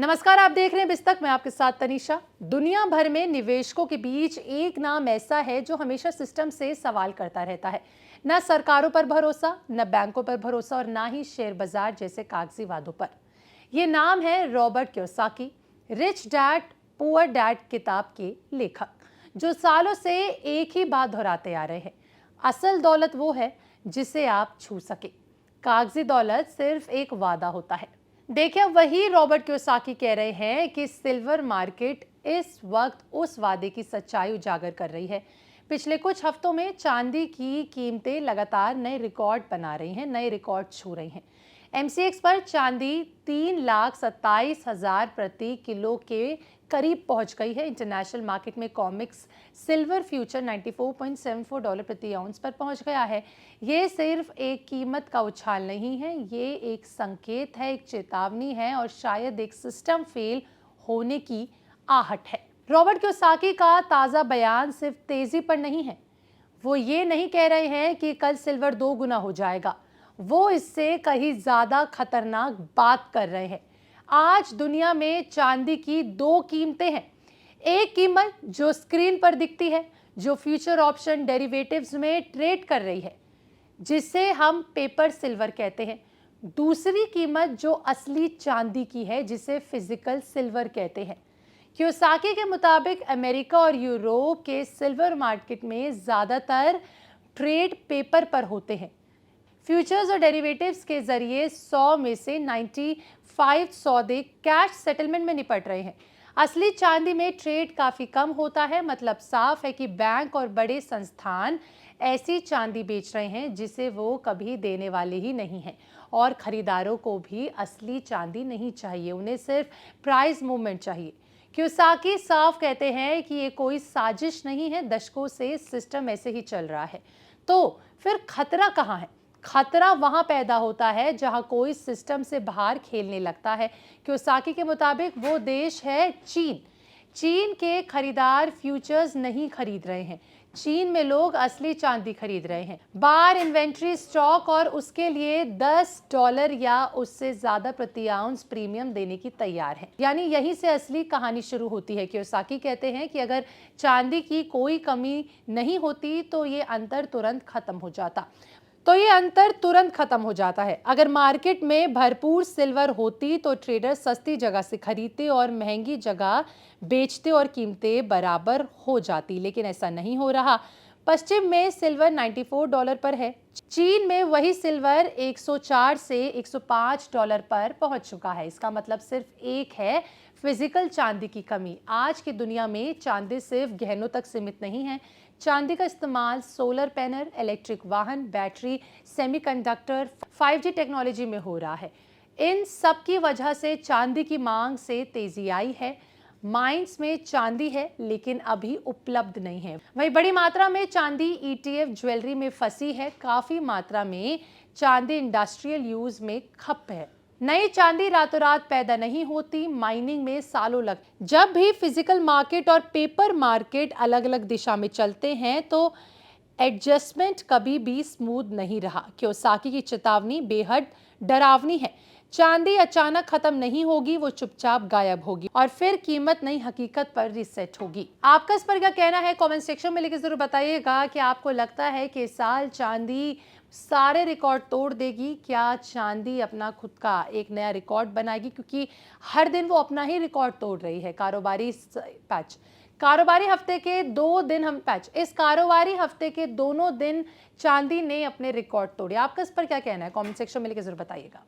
नमस्कार, आप देख रहे हैं बिस्तक। मैं आपके साथ तनीषा। दुनिया भर में निवेशकों के बीच एक नाम ऐसा है जो हमेशा सिस्टम से सवाल करता रहता है। न सरकारों पर भरोसा, न बैंकों पर भरोसा और ना ही शेयर बाजार जैसे कागजी वादों पर। ये नाम है Robert Kiyosaki, rich dad poor dad किताब के लेखक, जो सालों से एक ही बात दोहराते आ रहे हैं। असल दौलत वो है जिसे आप छू सके, कागजी दौलत सिर्फ एक वादा होता है। देखिए, वही रॉबर्ट कियोसाकी कह रहे हैं कि सिल्वर मार्केट इस वक्त उस वादे की सच्चाई उजागर कर रही है। पिछले कुछ हफ्तों में चांदी की कीमतें लगातार नए रिकॉर्ड बना रही हैं, नए रिकॉर्ड छू रही हैं। एमसीएक्स पर चांदी 3,27,000 प्रति किलो के करीब पहुंच गई है। इंटरनेशनल मार्केट में कॉमिक्स सिल्वर फ्यूचर $94.74 प्रति आउंस पर पहुंच गया है। ये सिर्फ एक कीमत का उछाल नहीं है, ये एक संकेत है, एक चेतावनी है और शायद एक सिस्टम फेल होने की आहट है। रॉबर्ट कियोसाकी का ताज़ा बयान सिर्फ तेजी पर नहीं है। वो ये नहीं कह रहे हैं कि कल सिल्वर 2 गुना हो जाएगा। वो इससे कहीं ज्यादा खतरनाक बात कर रहे हैं। आज दुनिया में चांदी की 2 कीमतें हैं। एक कीमत जो स्क्रीन पर दिखती है, जो फ्यूचर ऑप्शन डेरिवेटिव्स में ट्रेड कर रही है, जिसे हम पेपर सिल्वर कहते हैं। दूसरी कीमत जो असली चांदी की है, जिसे फिजिकल सिल्वर कहते हैं। कियोसाकी के मुताबिक अमेरिका और यूरोप के सिल्वर मार्केट में ज़्यादातर ट्रेड पेपर पर होते हैं। फ्यूचर्स और डेरिवेटिव्स के जरिए 100 में से 95 सौदे कैश सेटलमेंट में निपट रहे हैं। असली चांदी में ट्रेड काफ़ी कम होता है। मतलब साफ है कि बैंक और बड़े संस्थान ऐसी चांदी बेच रहे हैं जिसे वो कभी देने वाले ही नहीं हैं। और खरीदारों को भी असली चांदी नहीं चाहिए, उन्हें सिर्फ प्राइस मूवमेंट चाहिए। कियोसाकी साफ कहते हैं कि ये कोई साजिश नहीं है, दशकों से सिस्टम ऐसे ही चल रहा है। तो फिर खतरा कहाँ है? खतरा वहां पैदा होता है जहां कोई सिस्टम से बाहर खेलने लगता है। कियोसाकी के मुताबिक वो देश है चीन। चीन के खरीदार फ्यूचर्स नहीं खरीद रहे हैं, चीन में लोग असली चांदी खरीद रहे हैं। बार इन्वेंट्री स्टॉक और उसके लिए $10 या उससे ज्यादा प्रति आउंस प्रीमियम देने की तैयार है। यानी यहीं से असली कहानी शुरू होती है। कियोसाकी कहते हैं कि अगर चांदी की कोई कमी नहीं होती तो ये अंतर तुरंत खत्म हो जाता है। अगर मार्केट में भरपूर सिल्वर होती तो ट्रेडर सस्ती जगह से खरीदते और महंगी जगह बेचते और कीमतें बराबर हो जाती, लेकिन ऐसा नहीं हो रहा। पश्चिम में सिल्वर $94 पर है। चीन में वही सिल्वर 104 से $105 पर पहुंच चुका है। इसका मतलब सिर्फ एक है, फिजिकल चांदी की कमी। आज की दुनिया में चांदी सिर्फ गहनों तक सीमित नहीं है। चांदी का इस्तेमाल सोलर पैनल, इलेक्ट्रिक वाहन, बैटरी, सेमीकंडक्टर, 5G टेक्नोलॉजी में हो रहा है। इन सब की वजह से चांदी की मांग से तेजी आई है। माइंस में चांदी है लेकिन अभी उपलब्ध नहीं है। वहीं बड़ी मात्रा में चांदी ETF ज्वेलरी में फंसी है। काफी मात्रा में चांदी इंडस्ट्रियल यूज में खप है। नई चांदी रातों रात पैदा नहीं होती, माइनिंग में सालों लग। जब भी फिजिकल मार्केट और पेपर मार्केट अलग अलग दिशा में चलते हैं तो एडजस्टमेंट कभी भी स्मूथ नहीं रहा। कियोसाकी की चेतावनी बेहद डरावनी है। चांदी अचानक खत्म नहीं होगी, वो चुपचाप गायब होगी और फिर कीमत नई हकीकत पर रिसेट होगी। आपका इस पर क्या कहना है? कमेंट सेक्शन में लिख के जरूर बताइएगा कि आपको लगता है कि इस साल चांदी सारे रिकॉर्ड तोड़ देगी? क्या चांदी अपना खुद का एक नया रिकॉर्ड बनाएगी? क्योंकि हर दिन वो अपना ही रिकॉर्ड तोड़ रही है। कारोबारी हफ्ते के 2 दिन इस कारोबारी हफ्ते के दोनों दिन चांदी ने अपने रिकॉर्ड तोड़े। आपका इस पर क्या कहना है? कमेंट सेक्शन में लिख के जरूर बताइएगा।